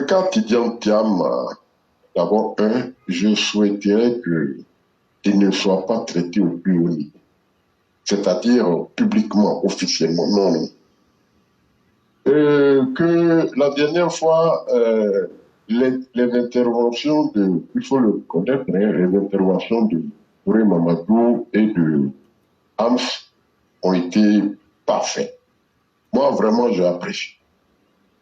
le cas Tidiane Thiam, d'abord, je souhaiterais qu'il ne soit pas traité au plus haut niveau. C'est-à-dire publiquement, officiellement, non. Que la dernière fois, les interventions il faut le connaître, hein, les interventions de Touré Mamadou et de Hams ont été parfaites. Moi, vraiment, j'ai apprécié.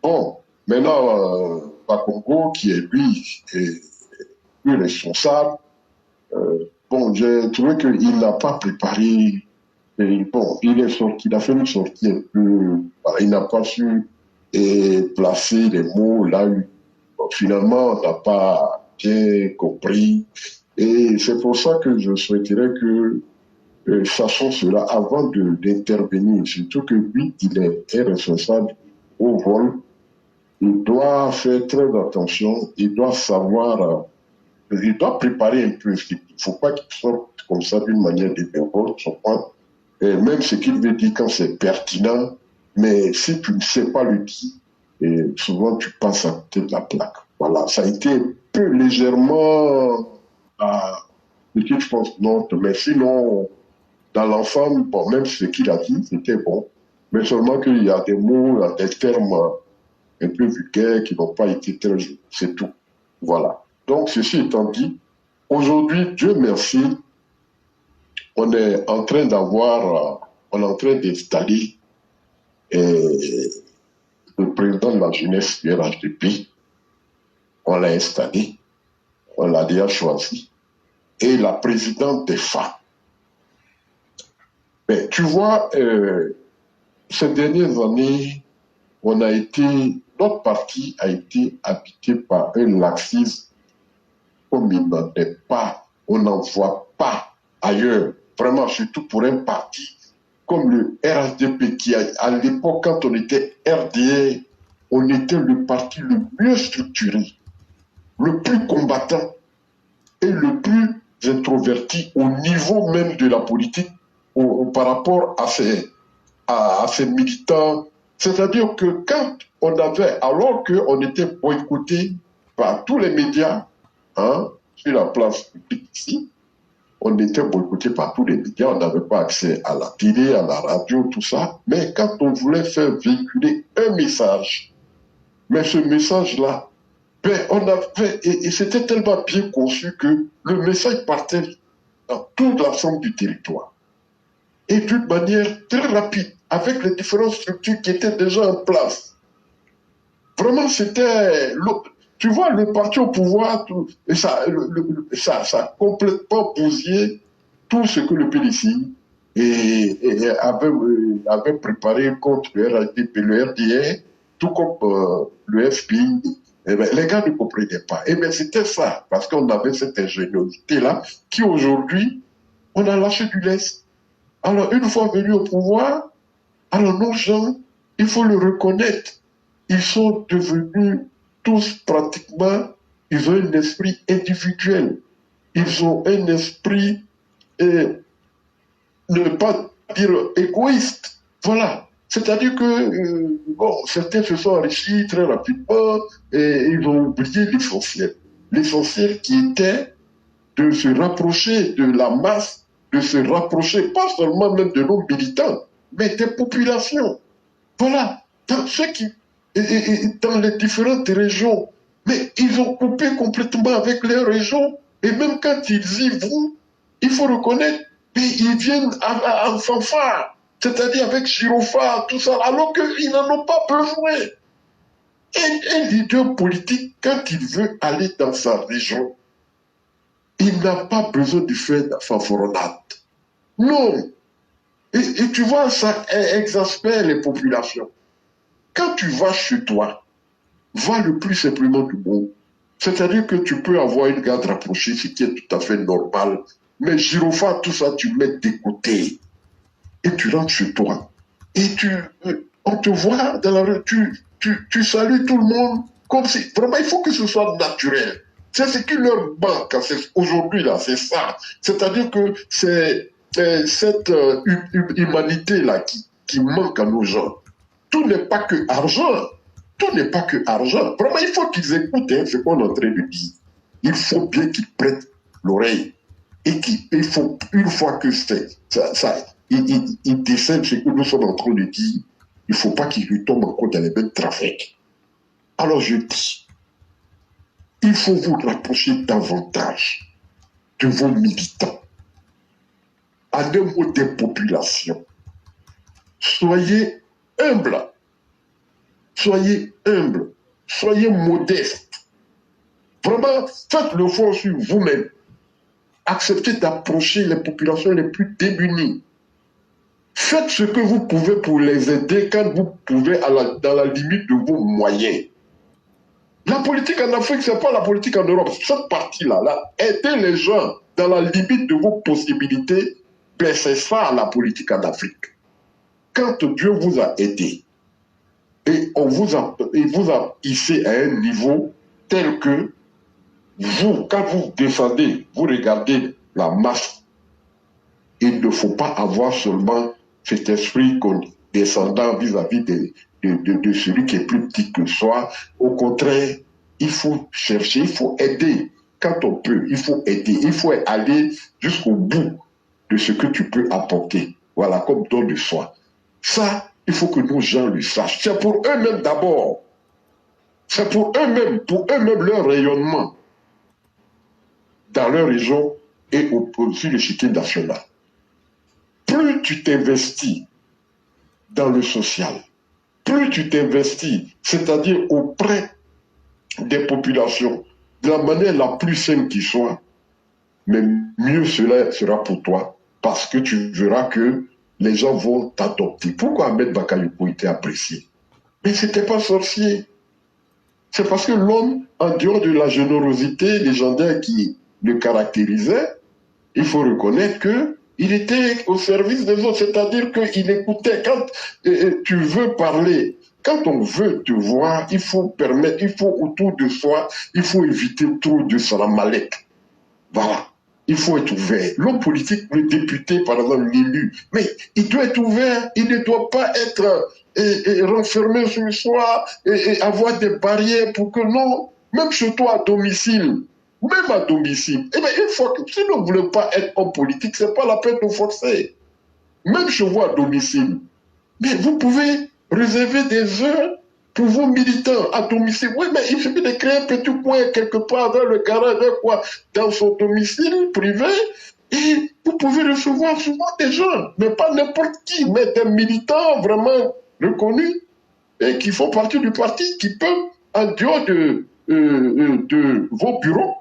Bon, maintenant, Bakongo, qui est lui, est plus responsable, bon, j'ai trouvé qu'il n'a pas préparé. Et bon, il est sorti, il a fait une sortie un peu. Il n'a pas su placer les mots là où bon, finalement on n'a pas bien compris. Et c'est pour ça que je souhaiterais que, sachant cela avant d'intervenir, surtout que lui, il est responsable au vol, il doit faire très attention, il doit savoir, il doit préparer un peu. Il ne faut pas qu'il sorte comme ça d'une manière dévergondante, son point. Et même ce qu'il veut dire quand c'est pertinent, mais si tu ne sais pas le dire, et souvent tu passes à côté de la plaque. Voilà, ça a été un peu légèrement petite fausse note, mais sinon, dans l'ensemble, bon, même ce qu'il a dit, c'était bon. Mais seulement qu'il y a des mots, des termes un peu vulgaires qui n'ont pas été très jolis. C'est tout. Voilà. Donc, ceci étant dit, aujourd'hui, Dieu merci, on est en train on est en train d'installer le président de la jeunesse du RHDP. On l'a installé, on l'a déjà choisi. Et la présidente des femmes. Mais tu vois, ces dernières années, notre parti a été habité par un laxisme comme il n'en est pas, on n'en voit pas ailleurs. Vraiment, surtout pour un parti comme le RHDP qui, à l'époque, quand on était RDR, on était le parti le mieux structuré, le plus combattant et le plus introverti au niveau même de la politique par rapport à ces militants. C'est-à-dire que quand alors qu'on était boycotté par tous les médias, hein, sur la place publique ici, on était boycotté par tous les médias, on n'avait pas accès à la télé, à la radio, tout ça. Mais quand on voulait faire véhiculer un message, mais ce message-là, ben, et c'était tellement bien conçu que le message partait dans toute l'ensemble du territoire. Et d'une manière très rapide, avec les différentes structures qui étaient déjà en place. Vraiment, c'était... Tu vois, le parti au pouvoir, ça a complètement bousillé tout ce que le PDC avait préparé contre le RHDP, le RDR, tout comme le FPI. Eh bien, les gars ne comprenaient pas. Eh bien, c'était ça, parce qu'on avait cette ingéniosité-là, qui aujourd'hui, on a lâché du lest. Alors, une fois venus au pouvoir, alors nos gens, il faut le reconnaître, ils sont devenus tous pratiquement, ils ont un esprit individuel. Ils ont un esprit, ne pas dire égoïste. Voilà. C'est-à-dire que, bon, certains se sont enrichis très rapidement et ils ont oublié l'essentiel. L'essentiel qui était de se rapprocher de la masse, de se rapprocher pas seulement même de nos militants, mais des populations. Voilà. Dans dans les différentes régions. Mais ils ont coupé complètement avec les régions. Et même quand ils y vont, il faut reconnaître, ils viennent en fanfare. C'est-à-dire avec gyrophare, tout ça, alors qu'ils n'en ont pas besoin. Un leader politique, quand il veut aller dans sa région, il n'a pas besoin de faire de fanfaronnade. Non. Et tu vois, ça exaspère les populations. Quand tu vas chez toi, va le plus simplement du monde. C'est-à-dire que tu peux avoir une garde rapprochée, ce qui est tout à fait normal. Mais gyrophare, tout ça, tu mets de côté. Et tu rentres chez toi. Et on te voit dans la rue, tu salues tout le monde. Comme si, vraiment, il faut que ce soit naturel. C'est ce qui leur manque aujourd'hui, là, c'est ça. C'est-à-dire que c'est cette humanité-là qui manque à nos gens. Tout n'est pas que argent. tout n'est pas que argent. Vraiment, il faut qu'ils écoutent ce qu'on est en train de dire. Il faut bien qu'ils prêtent l'oreille. Et qu'il faut, une fois que ils décèdent ce que nous sommes en train de dire, il ne faut pas qu'ils lui tombent encore dans les mêmes trafics. Alors je dis, il faut vous rapprocher davantage de vos militants, à deux mots des populations. Soyez humbles, soyez humbles, soyez modestes. Vraiment, faites le fort sur vous-même. Acceptez d'approcher les populations les plus démunies. Faites ce que vous pouvez pour les aider quand vous pouvez dans la limite de vos moyens. La politique en Afrique, ce n'est pas la politique en Europe. Cette partie-là, aider les gens dans la limite de vos possibilités, ben c'est ça la politique en Afrique. Quand Dieu vous a aidé, et il vous a hissé à un niveau tel que vous, quand vous descendez, vous regardez la masse, il ne faut pas avoir seulement cet esprit condescendant vis-à-vis de celui qui est plus petit que soi. Au contraire, il faut chercher, il faut aider. Quand on peut, il faut aider. Il faut aller jusqu'au bout de ce que tu peux apporter. Voilà, comme don de soi. Ça, il faut que nos gens le sachent. C'est pour eux-mêmes d'abord. C'est pour eux-mêmes leur rayonnement dans leur région et sur l'échiquier national. Plus tu t'investis dans le social, plus tu t'investis, c'est-à-dire auprès des populations, de la manière la plus saine qui soit, mais mieux cela sera pour toi, parce que tu verras que les gens vont t'adopter. Pourquoi Ahmed Bakayoko était apprécié? Mais ce n'était pas sorcier. C'est parce que l'homme, en dehors de la générosité légendaire qui le caractérisait, il faut reconnaître qu'il était au service des autres, c'est-à-dire qu'il écoutait. Quand tu veux parler, quand on veut te voir, il faut permettre, il faut autour de soi, il faut éviter trop de salamalek. Voilà. Il faut être ouvert. L'homme politique, le député, par exemple, l'élu, mais il doit être ouvert, il ne doit pas être renfermé sur soi et avoir des barrières pour que non, même chez toi à domicile, même à domicile, eh bien, une fois que si vous ne voulez pas être homme politique, ce n'est pas la peine de forcer. Même chez vous à domicile. Mais vous pouvez réserver des heures pour vos militants à domicile. Oui, mais il suffit de créer un petit coin quelque part dans le garage, dans son domicile privé, et vous pouvez recevoir souvent des gens, mais pas n'importe qui, mais des militants vraiment reconnus et qui font partie du parti, qui peuvent, en dehors de vos bureaux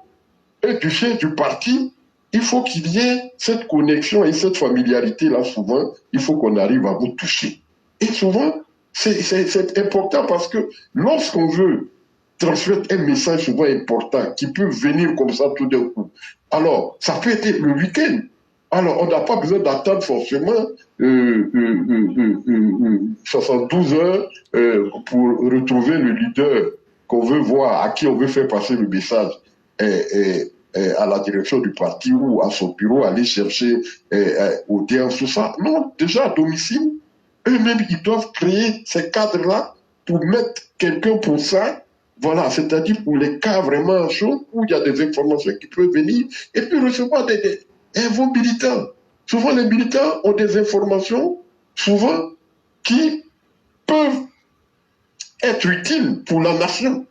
et du chef du parti, il faut qu'il y ait cette connexion et cette familiarité-là, souvent, il faut qu'on arrive à vous toucher. Et souvent, c'est important parce que lorsqu'on veut transmettre un message souvent important qui peut venir comme ça tout d'un coup, alors ça peut être le week-end. Alors on n'a pas besoin d'attendre forcément 72 heures pour retrouver le leader qu'on veut voir, à qui on veut faire passer le message à la direction du parti ou à son bureau, aller chercher audience, tout ça. Non, déjà à domicile, eux-mêmes, ils doivent créer ces cadres-là pour mettre quelqu'un pour ça, voilà, c'est-à-dire pour les cas vraiment chauds où il y a des informations qui peuvent venir et puis recevoir vos militants. Souvent, les militants ont des informations, souvent, qui peuvent être utiles pour la nation.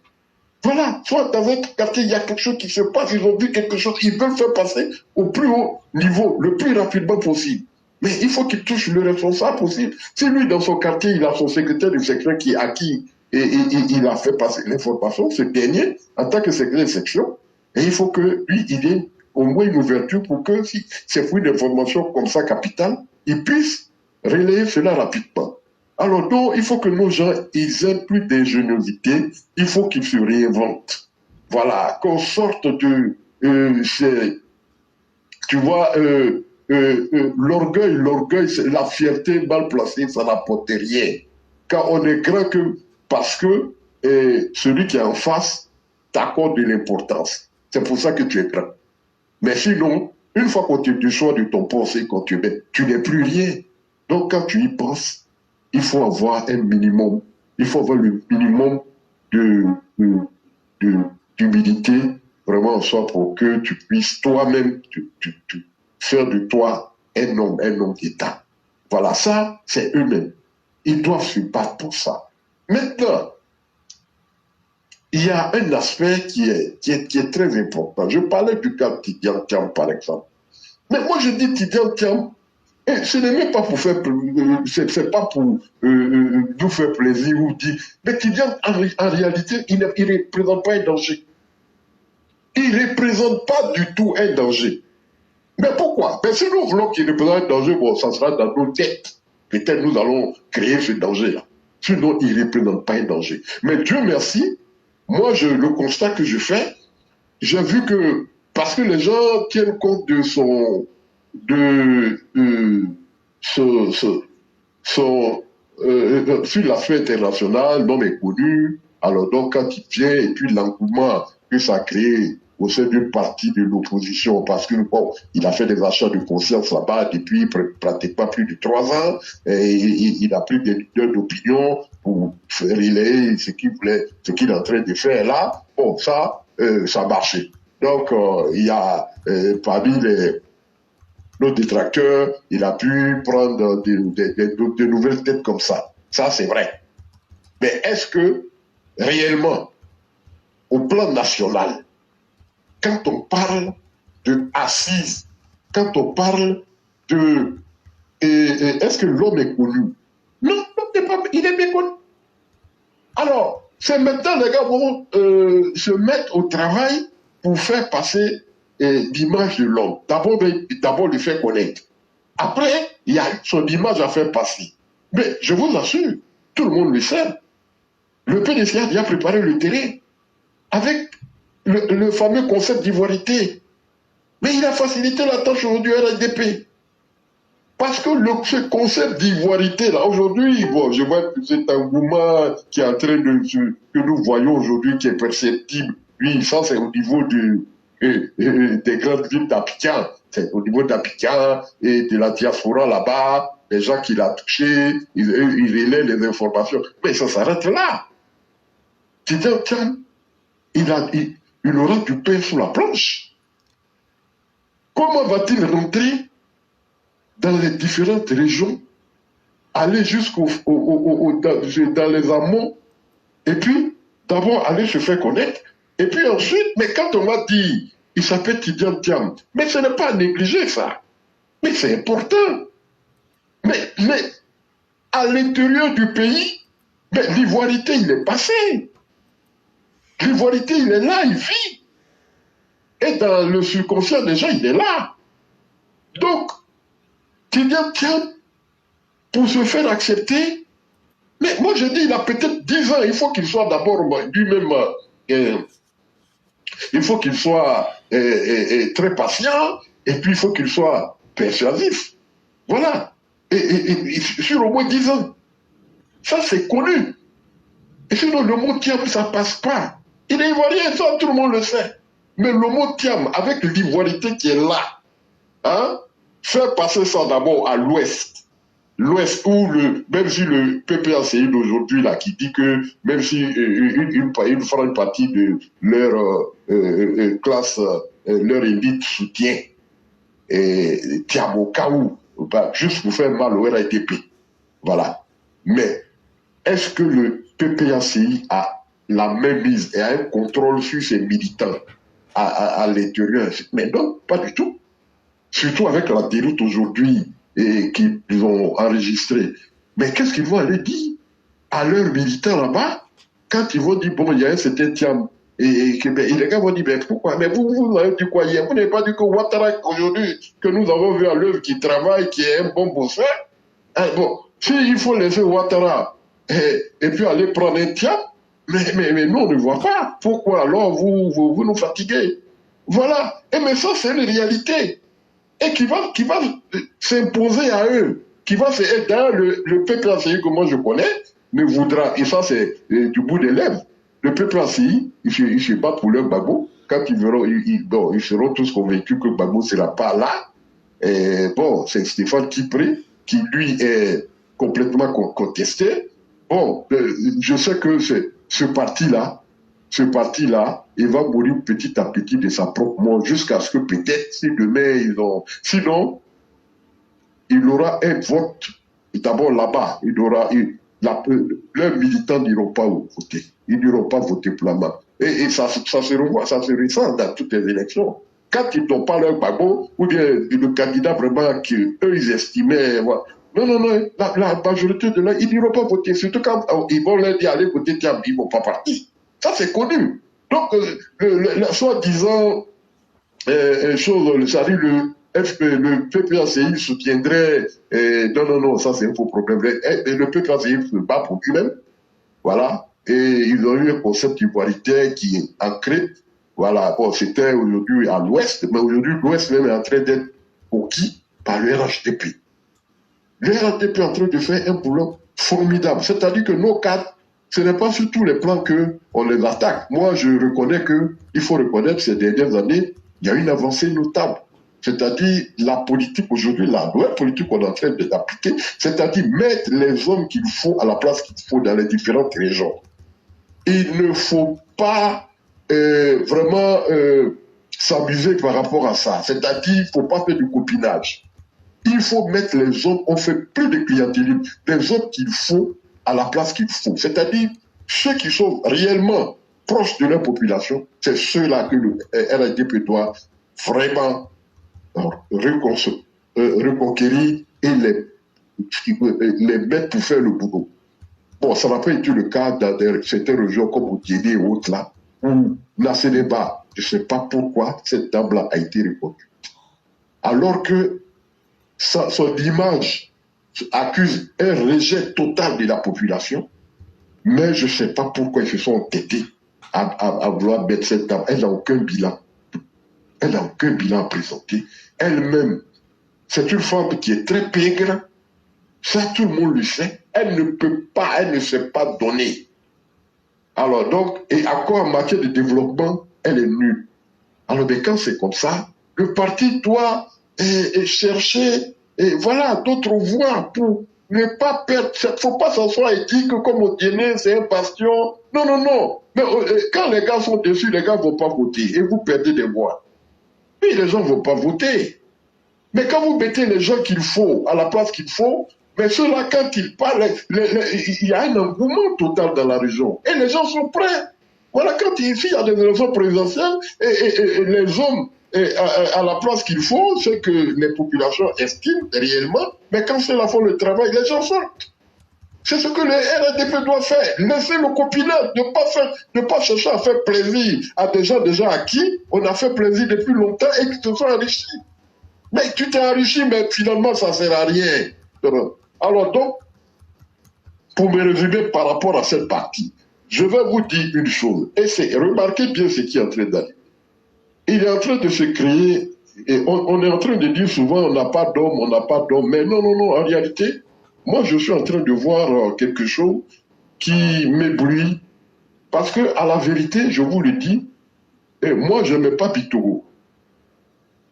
Voilà, soit dans un quartier, il y a quelque chose qui se passe, ils ont vu quelque chose, ils veulent faire passer au plus haut niveau, le plus rapidement possible. Mais il faut qu'il touche le responsable possible. Si lui, dans son quartier, il a son secrétaire de section à qui il a fait passer l'information, ce dernier, en tant que secrétaire de section, et il faut que lui, il ait au moins une ouverture pour que, si c'est pour une information comme ça capitale, il puisse relayer cela rapidement. Alors donc, il faut que nos gens, ils aient plus d'ingéniosité, il faut qu'ils se réinventent. Voilà, qu'on sorte de... tu vois... l'orgueil, la fierté mal placée, ça n'apporte rien. Quand on est grand que parce que celui qui est en face t'accorde de l'importance. C'est pour ça que tu es grand. Mais sinon, une fois qu'on te déçoit de ton pensée, quand tu n'es plus rien. Donc quand tu y penses, il faut avoir un minimum. Il faut avoir le minimum de, de, d'humilité, vraiment, soit pour que tu puisses toi-même faire de toi un homme d'État. Voilà, ça, c'est eux-mêmes. Ils doivent se battre pour ça. Maintenant, il y a un aspect qui est très important. Je parlais du cas de Tidiane Thiam, par exemple. Mais moi, je dis Tidiane Thiam, et ce n'est même pas pour faire, c'est pas pour nous faire plaisir ou dire, mais Tidiane, en réalité, il ne représente pas un danger. Il ne représente pas du tout un danger. Mais pourquoi? Mais si nous voulons qu'il représente un danger, bon, ça sera dans nos têtes. Peut-être nous allons créer ce danger-là. Sinon, il ne représente pas un danger. Mais Dieu merci, moi, le constat que je fais, j'ai vu que, parce que les gens tiennent compte de son, sur l'affaire internationale, l'homme est connu, alors donc quand il vient, et puis l'engouement que ça a créé au sein d'une partie de l'opposition, parce que bon, il a fait des achats de conscience là-bas depuis pratiquement plus de 3 ans, et il a pris des leaders d'opinion pour faire relayer ce qu'il est en train de faire là. Bon, ça a marché. Donc, il y a parmi nos détracteurs, il a pu prendre de nouvelles têtes comme ça. Ça, c'est vrai. Mais est-ce que, réellement, au plan national, quand on parle de assises, quand on parle de... est-ce que l'homme est connu? Non, il est méconnu. Alors, c'est maintenant les gars vont se mettre au travail pour faire passer l'image de l'homme. D'abord le faire connaître. Après, il y a son image à faire passer. Mais je vous assure, tout le monde le sait. Le PDC a déjà préparé le terrain avec le fameux concept d'ivoirité. Mais il a facilité la tâche aujourd'hui à RDP. Parce que ce concept d'ivoirité, là, aujourd'hui, bon, je vois que c'est un mouvement qui est en train que nous voyons aujourd'hui, qui est perceptible. Oui, ça, c'est au niveau des grandes villes d'Abidjan. C'est au niveau d'Abidjan et de la diaspora là-bas, les gens qui l'ont touché, ils relaient les informations. Mais ça s'arrête là. Tiens, il aura du pain sous la planche. Comment va-t-il rentrer dans les différentes régions, aller dans les amont, et puis d'abord aller se faire connaître, et puis ensuite, mais quand on va dire, il s'appelle Tidiane Thiam, mais ce n'est pas à négliger ça, mais c'est important. Mais à l'intérieur du pays, l'ivoirité, il est passé. L'ivoirité, il est là, il vit. Et dans le subconscient des gens, il est là. Donc, Tidiane Thiam, pour se faire accepter, mais moi je dis, il a peut-être 10 ans, il faut qu'il soit d'abord lui-même, il faut qu'il soit très patient, et puis il faut qu'il soit persuasif. Voilà. Et sur au moins 10 ans. Ça, c'est connu. Et sinon, le mot Thiam, ça passe pas. Il est ivoirien, ça, tout le monde le sait. Mais le mot Thiam, avec l'ivoirité qui est là, hein, faire passer ça d'abord à l'ouest. L'ouest où même si le PPACI d'aujourd'hui là qui dit que même si une partie de leur classe, leur élite soutient Thiam au cas où, juste pour faire mal au RATP. Voilà. Mais est-ce que le PPACI a la même mise et a un contrôle sur ses militants à l'intérieur? Mais non, pas du tout. Surtout avec la déroute aujourd'hui qu'ils ont enregistrée. Mais qu'est-ce qu'ils vont aller dire à leurs militants là-bas quand ils vont dire, bon, il y a un certain Thiam, et les gars vont dire, mais pourquoi? Mais vous avez dit quoi hier? Vous n'avez pas dit que Ouattara, aujourd'hui, que nous avons vu à l'œuvre, qui travaille, qui est un bon bosseur? Bon, s'il faut laisser Ouattara et puis aller prendre un Thiam, mais nous, on ne voit pas. Pourquoi alors vous nous fatiguez? Voilà. Et mais ça, c'est une réalité. Et qui va s'imposer à eux, qui va se d'ailleurs le PPACI que moi je connais ne voudra, et ça c'est du bout des lèvres, le PPACI, ils se battent pour leur Gbagbo, quand ils verront, ils seront tous convaincus que Gbagbo ne sera pas là, et bon, c'est Stéphane Kipré, qui lui est complètement contesté. Bon, je sais que ce parti-là, il va mourir petit à petit de sa propre mort jusqu'à ce que peut-être, si demain ils ont... Sinon, il aura un vote, d'abord là-bas, leurs militants n'iront pas voter. Ils n'iront pas voter pour la main. Et ça se revoit, ça se ressent dans toutes les élections. Quand ils n'ont pas leur bagot, ou bien le candidat vraiment qu'eux, ils estimaient... Voilà. Non, la majorité de là, ils n'iront pas voter. Surtout quand ils vont leur dire, allez voter, ils ne vont pas partir. Ça, c'est connu. Donc, soi-disant, le PPACI soutiendrait... non, ça c'est un faux problème. Le PPACI se bat pour lui-même. Voilà. Et ils ont eu un concept ivoiritaire qui est ancré. Voilà. Bon, c'était aujourd'hui à l'ouest, mais aujourd'hui, l'ouest même est en train d'être conquis par le RHDP. Le RHDP est en train de faire un boulot formidable. C'est-à-dire que nos cadres, ce n'est pas sur tous les plans qu'on les attaque. Moi, je reconnais qu'il faut reconnaître ces dernières années, il y a une avancée notable. C'est-à-dire la politique aujourd'hui, la nouvelle politique qu'on est en train d'appliquer, c'est-à-dire mettre les hommes qu'il faut à la place qu'il faut dans les différentes régions. Il ne faut pas vraiment s'amuser par rapport à ça. C'est-à-dire qu'il ne faut pas faire du copinage. Il faut mettre les hommes, on fait plus de clientélisme, les hommes qu'il faut à la place qu'il faut. C'est-à-dire ceux qui sont réellement proches de leur population, c'est ceux-là que le RHDP doit vraiment reconquérir et les mettre pour faire le boulot. Bon, ça n'a pas été le cas dans certaines régions comme au Guinée et autres là, où là c'est débat. Je ne sais pas pourquoi cette table-là a été reconduite. Alors que son image accuse un rejet total de la population, mais je ne sais pas pourquoi ils se sont entêtés à vouloir mettre cette table. Elle n'a aucun bilan. Elle n'a aucun bilan à présenter. Elle-même, c'est une femme qui est très pègre. Ça, tout le monde le sait. Elle ne sait pas donner. Alors donc, et encore en matière de développement, elle est nulle. Alors, mais quand c'est comme ça, le parti doit chercher, voilà, d'autres voies pour ne pas perdre. Il ne faut pas s'asseoir et dire que comme au Guinée, c'est un bastion. Non. Mais quand les gars sont dessus, les gars ne vont pas voter et vous perdez des voix. Puis les gens ne vont pas voter. Mais quand vous mettez les gens qu'il faut à la place qu'il faut, mais ceux-là, quand ils parlent, il y a un engouement total dans la région. Et les gens sont prêts. Voilà, quand ici, il y a des élections présidentielles, et les hommes à la place qu'il faut, c'est que les populations estiment réellement, mais quand ceux-là font le travail, les gens sortent. C'est ce que le RDP doit faire. Laisser le copinage, ne pas chercher à faire plaisir à des gens déjà à qui on a fait plaisir depuis longtemps et qui se sont enrichis. Mais tu t'es enrichi, mais finalement, ça ne sert à rien. Alors donc, pour me résumer par rapport à cette partie, je vais vous dire une chose, et c'est, remarquez bien ce qui est en train d'arriver. Il est en train de se créer, et on est en train de dire souvent, on n'a pas d'homme, mais non, en réalité, moi je suis en train de voir quelque chose qui m'éblouit, parce que à la vérité, je vous le dis, et moi je n'aime pas Pitogo.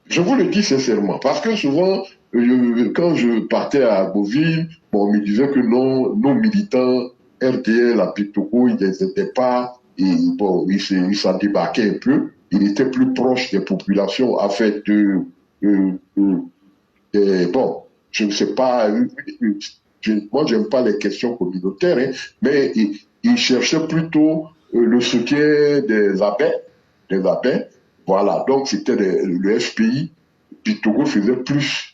Je vous le dis sincèrement, parce que souvent, quand je partais à Beauville, on me disait que non, nos militants RDL à Pitogo, ils n'étaient pas, ils s'en débarquaient un peu, ils étaient plus proches des populations, en fait, bon, je ne sais pas, moi j'aime pas les questions communautaires, hein, mais ils cherchaient plutôt le soutien des abbés, voilà, donc c'était le FPI, Pitogo faisait plus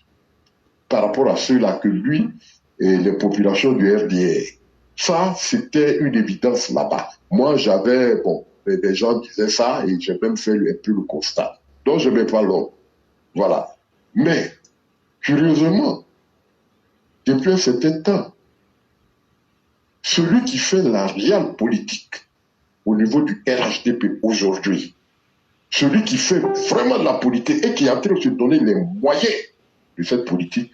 par rapport à ceux-là que lui et les populations du RDR. Ça, c'était une évidence là-bas. Moi, j'avais, bon, des gens disaient ça et j'ai même fait un peu le constat. Donc, je ne mets pas l'homme. Voilà. Mais, curieusement, depuis un certain temps, celui qui fait la réelle politique au niveau du RHDP aujourd'hui, celui qui fait vraiment de la politique et qui est en train de se donner les moyens de cette politique,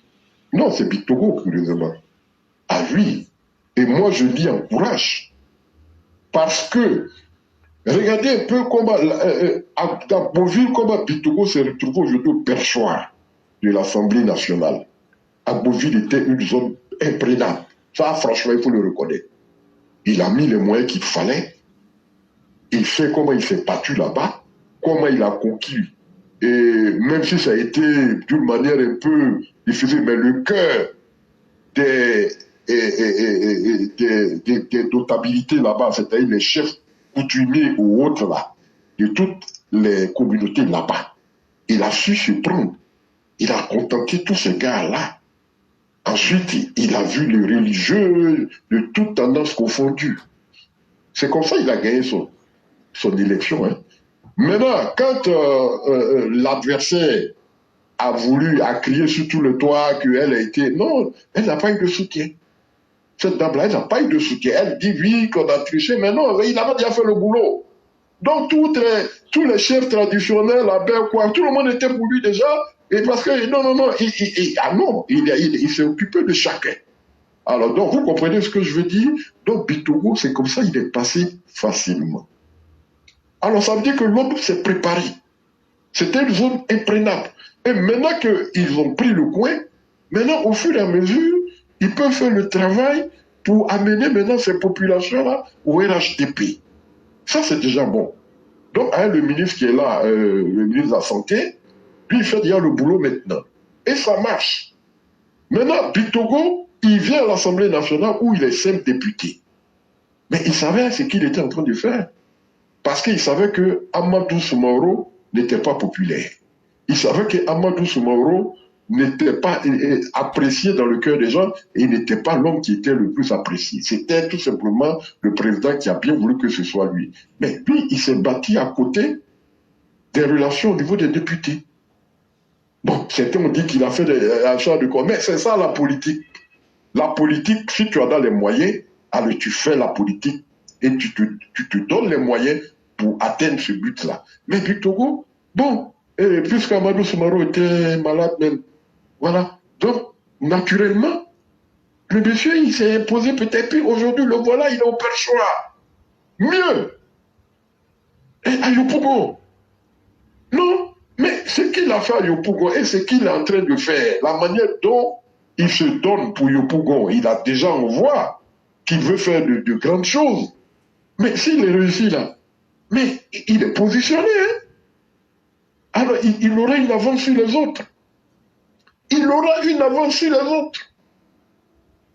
non, c'est Pitogo, curieusement. À lui. Et moi, je l'y encourage. Parce que, regardez un peu comment, dans Beauville, comment Pitogo s'est retrouvé aujourd'hui au perchoir de l'Assemblée nationale. Beauville était une zone imprégnable. Ça, franchement, il faut le reconnaître. Il a mis les moyens qu'il fallait il sait comment il s'est battu là-bas, comment il a conquis. Et même si ça a été d'une manière un peu difficile, mais le cœur des, des notabilités là-bas, c'est-à-dire les chefs coutumiers ou autres là, de toutes les communautés là-bas, il a su se prendre. Il a contenté tous ces gars-là. Ensuite, il a vu les religieux de toutes tendances confondues. C'est comme ça qu'il a gagné son élection. Hein. Maintenant, quand l'adversaire a voulu, a crié sur tout le toit qu'elle a été... Non, elle n'a pas eu de soutien. Cette dame-là, elle n'a pas eu de soutien. Elle dit oui, qu'on a triché, mais non, il avait déjà fait le boulot. Donc, tous les chefs traditionnels, la quoi, tout le monde était pour lui déjà. Et parce que, non, il s'est occupé de chacun. Alors, donc, vous comprenez ce que je veux dire? Donc, Bitogo, c'est comme ça, il est passé facilement. Alors, ça veut dire que l'autre s'est préparé. C'était une zone imprégnable. Et maintenant qu'ils ont pris le coin, maintenant, au fur et à mesure, ils peuvent faire le travail pour amener maintenant ces populations-là au RHDP. Ça, c'est déjà bon. Donc, hein, le ministre qui est là, le ministre de la Santé, lui, il fait déjà le boulot maintenant. Et ça marche. Maintenant, Bitogo, il vient à l'Assemblée nationale où il est simple député. Mais il savait ce qu'il était en train de faire. Parce qu'il savait que Amadou Soumaoro n'était pas populaire. Il savait que Amadou Soumaoro n'était pas apprécié dans le cœur des gens et il n'était pas l'homme qui était le plus apprécié. C'était tout simplement le président qui a bien voulu que ce soit lui. Mais lui, il s'est bâti à côté des relations au niveau des députés. Bon, certains ont dit qu'il a fait des achats de quoi, mais c'est ça la politique. La politique, si tu as dans les moyens, alors tu fais la politique et tu te donnes les moyens pour atteindre ce but-là. Mais du Togo, bon, puisque Amadou Soumaoro était malade même, voilà. Donc, naturellement, le monsieur, il s'est imposé peut-être, puis aujourd'hui, le voilà, il est au perchoir. Mieux. Et à Yopougon. Non, mais ce qu'il a fait à Yopougon et ce qu'il est en train de faire, la manière dont il se donne pour Yopougon, il a déjà, on voit qu'il veut faire de grandes choses. Mais s'il est réussi là, mais il est positionné, hein? Alors il aura une avance sur les autres. Il aura une avance sur les autres.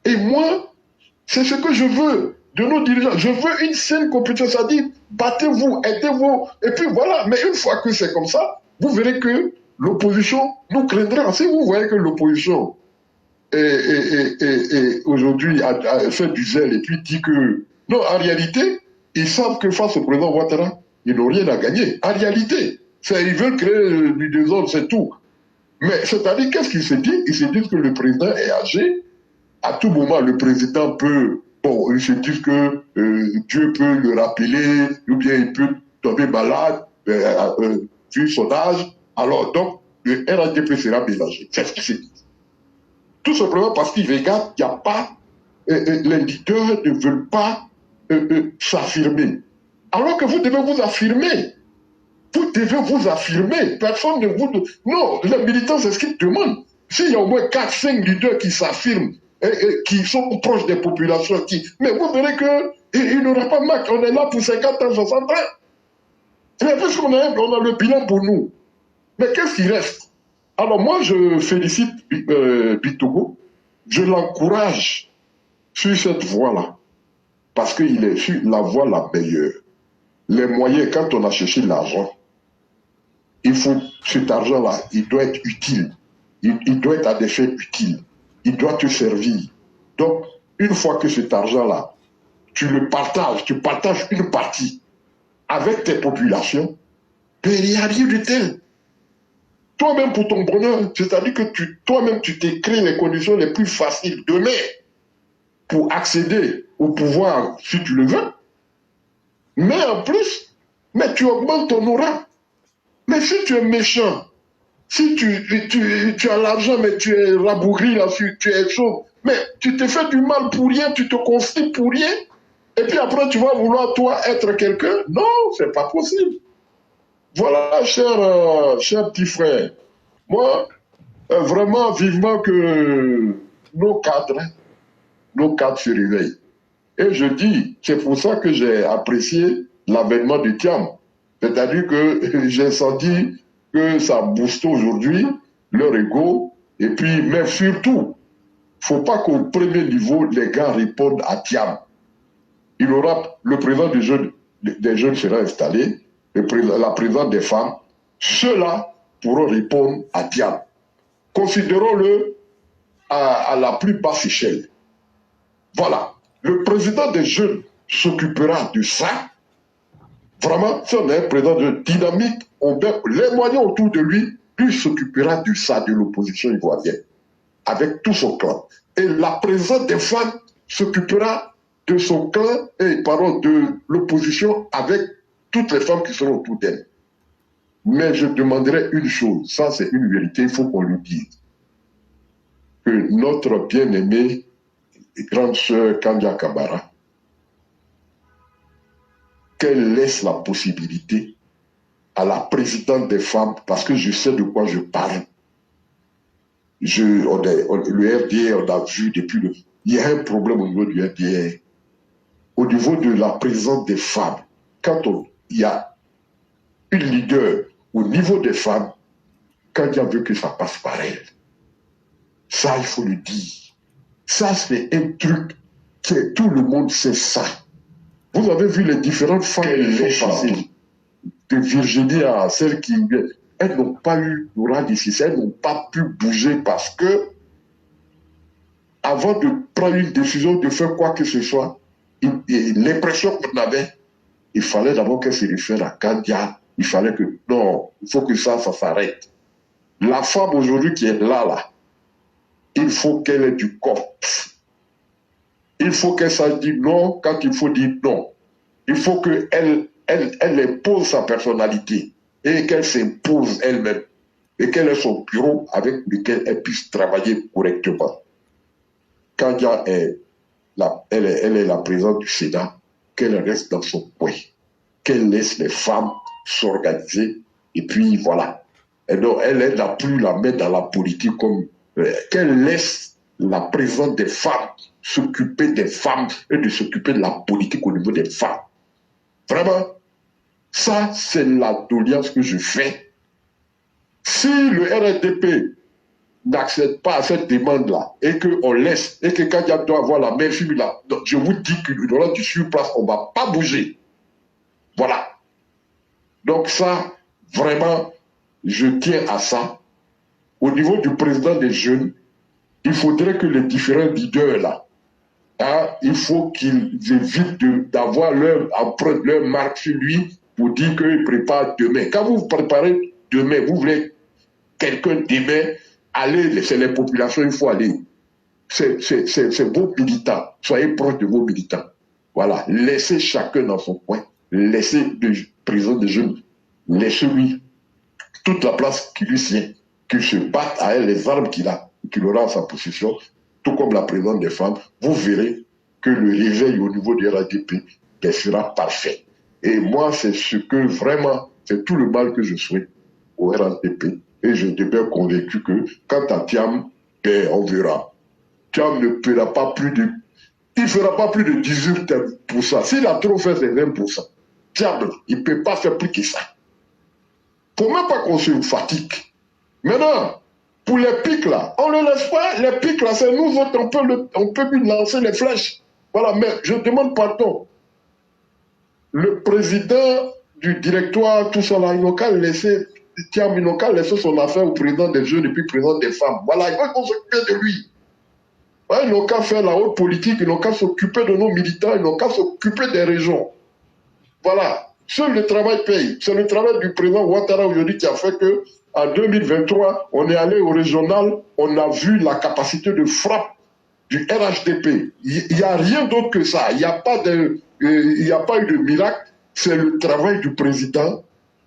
Et moi, c'est ce que je veux de nos dirigeants. Je veux une saine compétition, c'est-à-dire battez-vous, aidez-vous. Et puis voilà, mais une fois que c'est comme ça, vous verrez que l'opposition nous craindra. Si vous voyez que l'opposition aujourd'hui a fait du zèle et puis dit que... Non, en réalité, ils savent que face au président Ouattara, ils n'ont rien à gagner. En réalité, ils veulent créer du désordre, c'est tout. Mais c'est-à-dire, qu'est-ce qu'ils se disent? Ils se disent que le président est âgé. À tout moment, le président peut... Bon, ils se disent que Dieu peut le rappeler, ou bien il peut tomber malade, vu son âge. Alors, donc, le RHDP sera mélangé. C'est ce qu'ils se disent. Tout simplement parce qu'ils regardent qu'il n'y a pas... les leaders ne veulent pas s'affirmer. Alors que vous devez vous affirmer. Vous devez vous affirmer. Personne ne vous... Non, les militants, c'est ce qu'ils demandent. S'il y a au moins 4-5 leaders qui s'affirment, qui sont proches des populations, mais vous verrez qu'il n'y aura pas marque. On est là pour 50 ans, 60 ans. Mais puisqu'on a le bilan pour nous. Mais qu'est-ce qui reste? Alors moi, je félicite Bitogo. Je l'encourage sur cette voie-là. Parce qu'il est sur la voie la meilleure. Les moyens, quand on a cherché l'argent, il faut, cet argent-là, il doit être utile. Il doit être à des fins utiles. Il doit te servir. Donc, une fois que cet argent-là, tu le partages, tu partages une partie avec tes populations, il n'y a rien de tel. Toi-même pour ton bonheur, c'est-à-dire que toi-même tu t'es créé les conditions les plus faciles demain pour accéder au pouvoir si tu le veux. Mais en plus, mais tu augmentes ton aura. Mais si tu es méchant, si tu as l'argent, mais tu es rabougri là-dessus, tu es chaud, mais tu te fais du mal pour rien, tu te construis pour rien, et puis après tu vas vouloir toi être quelqu'un. Non, c'est pas possible. Voilà, cher petit frère. Moi, vraiment, vivement que nos cadres se réveillent. Et je dis, c'est pour ça que j'ai apprécié l'avènement de Thiam. C'est-à-dire que j'ai senti que ça booste aujourd'hui leur ego. Et puis, mais surtout, il ne faut pas qu'au premier niveau, les gars répondent à Thiam. Il aura, le président des jeunes sera installé, la présidente des femmes. Ceux-là pourront répondre à Thiam. Considérons-le à la plus basse échelle. Voilà. Le président des jeunes s'occupera de ça. Vraiment, si on a un président de dynamique, on met les moyens autour de lui, lui s'occupera de ça, de l'opposition ivoirienne, avec tout son clan. Et la présidente des femmes s'occupera de son clan et pardon, de l'opposition avec toutes les femmes qui seront autour d'elle. Mais je demanderai une chose, ça c'est une vérité, il faut qu'on lui dise, que notre bien-aimée grande sœur Kandia Kabara, qu'elle laisse la possibilité à la présidente des femmes, parce que je sais de quoi je parle. Le RDR, on a vu depuis il y a un problème au niveau du RDR. Au niveau de la présidente des femmes, quand il y a une leader au niveau des femmes, Kandia veut que ça passe par elle. Ça, il faut le dire. Ça, c'est un truc que tout le monde sait ça. Vous avez vu les différentes femmes qui sont passées, de Virginie à celles qui... Elles n'ont pas eu l'oral d'ici, elles n'ont pas pu bouger parce que, avant de prendre une décision, de faire quoi que ce soit, l'impression qu'on avait, il fallait d'abord qu'elle se réfère à Kandia. Il fallait que... Non, il faut que ça s'arrête. La femme aujourd'hui qui est là, il faut qu'elle ait du corps. Il faut qu'elle sache dire non quand il faut dire non. Il faut qu'elle impose sa personnalité et qu'elle s'impose elle-même et qu'elle ait son bureau avec lequel elle puisse travailler correctement. Kandia elle est la présidente du Sénat, qu'elle reste dans son coin, qu'elle laisse les femmes s'organiser et puis voilà. Et donc, elle n'a plus la main dans la politique comme... qu'elle laisse la présence des femmes s'occuper des femmes et de s'occuper de la politique au niveau des femmes. Vraiment, ça, c'est la doléance que je fais. Si le RNDP n'accède pas à cette demande-là et qu'on laisse, et que Kandia doit avoir la même fille là, je vous dis que dans du sur-place, on ne va pas bouger. Voilà. Donc ça, vraiment, je tiens à ça. Au niveau du président des jeunes, il faudrait que les différents leaders là, il faut qu'ils évitent d'avoir leur empreinte, leur marque sur lui pour dire qu'ils préparent demain. Quand vous préparez demain, vous voulez quelqu'un demain, allez, c'est les populations, il faut aller. C'est vos militants. Soyez proches de vos militants. Voilà. Laissez chacun dans son coin. Laissez le président des jeunes. Laissez-lui toute la place qui lui tient. Qu'il se batte à elle les armes qu'il aura en sa possession, tout comme la présidente des femmes. Vous verrez que le réveil au niveau du RADP sera parfait. Et moi, c'est ce que vraiment, c'est tout le mal que je souhaite au RADP. Et je suis bien convaincu que quant à Thiam, on verra. Thiam ne fera pas plus de... Il fera pas plus de 18%. S'il a trop fait, c'est 20%. Thiam, il ne peut pas faire plus que ça. Il ne faut même pas qu'on se fatigue. Maintenant, pour les pics là, on ne le laisse pas. Les pics là, c'est nous autres, on peut lui lancer les flèches. Voilà, mais je demande pardon. Le président du directoire, tout ça là, il n'a qu'à laisser son affaire au président des jeunes et puis président des femmes. Voilà, il va qu'on s'occupe de lui. Ouais, ils n'ont qu'à faire la haute politique, ils n'ont qu'à s'occuper de nos militants, ils n'ont qu'à s'occuper des régions. Voilà. Seul le travail paye. C'est le travail du président Ouattara aujourd'hui qui a fait que en 2023, on est allé au régional, on a vu la capacité de frappe du RHDP. Il n'y a rien d'autre que ça. Il n'y a pas eu de miracle. C'est le travail du président.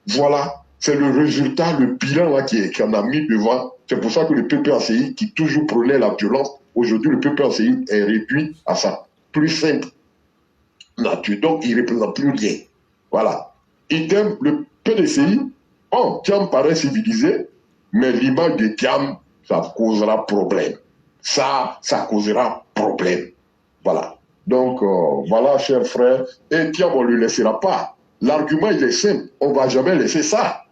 Voilà. C'est le résultat, le bilan là, qui en a mis devant. C'est pour ça que le PPACI, qui toujours prônait la violence, aujourd'hui le PPACI est réduit à sa plus simple nature. Donc il ne représente plus rien. Voilà. Idem, le PDCI, Thiam paraît civilisé, mais l'image de Thiam, ça causera problème. Ça causera problème. Voilà. Donc, voilà, chers frères. Et Thiam, on ne le laissera pas. L'argument, il est simple. On ne va jamais laisser ça.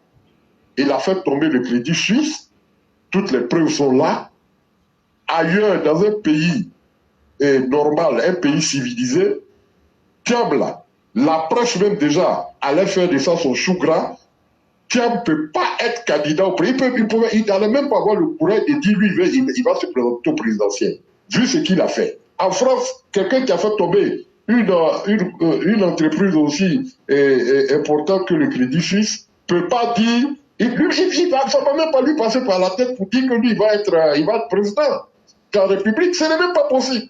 Il a fait tomber le Crédit Suisse. Toutes les preuves sont là. Ailleurs, dans un pays normal, un pays civilisé, Thiam, la presse même déjà allait faire de ça son chou gras. Thiam ne peut pas être candidat au président. Il n'allait même pas avoir le courage de dire lui, il va se présenter au présidentiel. Vu ce qu'il a fait. En France, quelqu'un qui a fait tomber une entreprise aussi importante que le Crédit Suisse ne peut pas dire, ça ne va même pas lui passer par la tête pour dire que lui, il va être président de la République. Ce n'est même pas possible.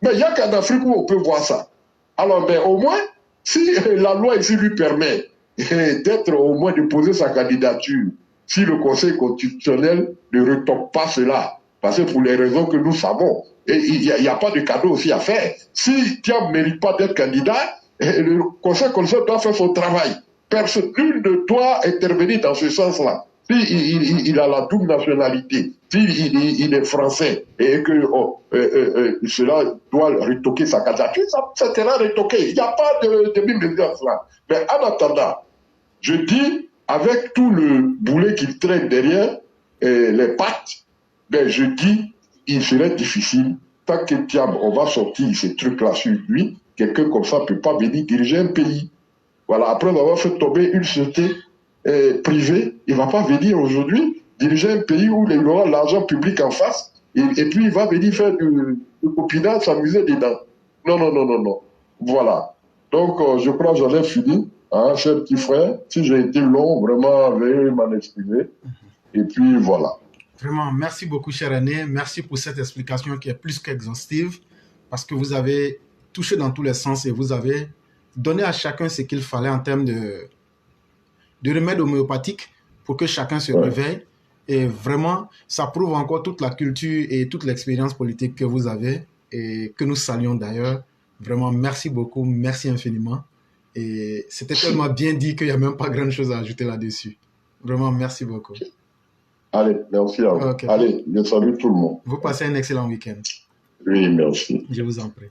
Mais il n'y a qu'en Afrique où on peut voir ça. Alors, ben, au moins, si la loi ici lui permet d'être au moins de poser sa candidature, si le Conseil constitutionnel ne retoque pas cela, parce que pour les raisons que nous savons, il n'y a pas de cadeau aussi à faire. Si Thiam ne mérite pas d'être candidat, le Conseil constitutionnel doit faire son travail. Personne, nul ne doit intervenir dans ce sens-là. Si il a la double nationalité, il est français et que cela doit retoquer sa candidature, ça sera retoqué. Il n'y a pas de mesure à cela. Mais en attendant, je dis, avec tout le boulet qu'il traîne derrière les pattes, ben je dis, il serait difficile, tant que Thiam, on va sortir ces trucs-là sur lui, quelqu'un comme ça ne peut pas venir diriger un pays. Voilà, après avoir fait tomber une société privée, il ne va pas venir aujourd'hui diriger un pays où il aura l'argent public en face, et puis il va venir faire du copinage, s'amuser dedans. Non, non, non, non, non. Voilà. Donc, je crois que j'en ai fini, hein, cher petit frère. Si j'ai été long, vraiment, veuillez m'en exprimer. Et puis, voilà. Vraiment, merci beaucoup, cher René. Merci pour cette explication qui est plus qu'exhaustive, parce que vous avez touché dans tous les sens et vous avez donné à chacun ce qu'il fallait en termes de remèdes homéopathiques pour que chacun se réveille. Et vraiment, ça prouve encore toute la culture et toute l'expérience politique que vous avez et que nous saluons d'ailleurs. Vraiment, merci beaucoup, merci infiniment. Et c'était tellement bien dit qu'il n'y a même pas grand-chose à ajouter là-dessus. Vraiment, merci beaucoup. Allez, merci à vous. Okay. Allez, je salue tout le monde. Vous passez un excellent week-end. Oui, merci. Je vous en prie.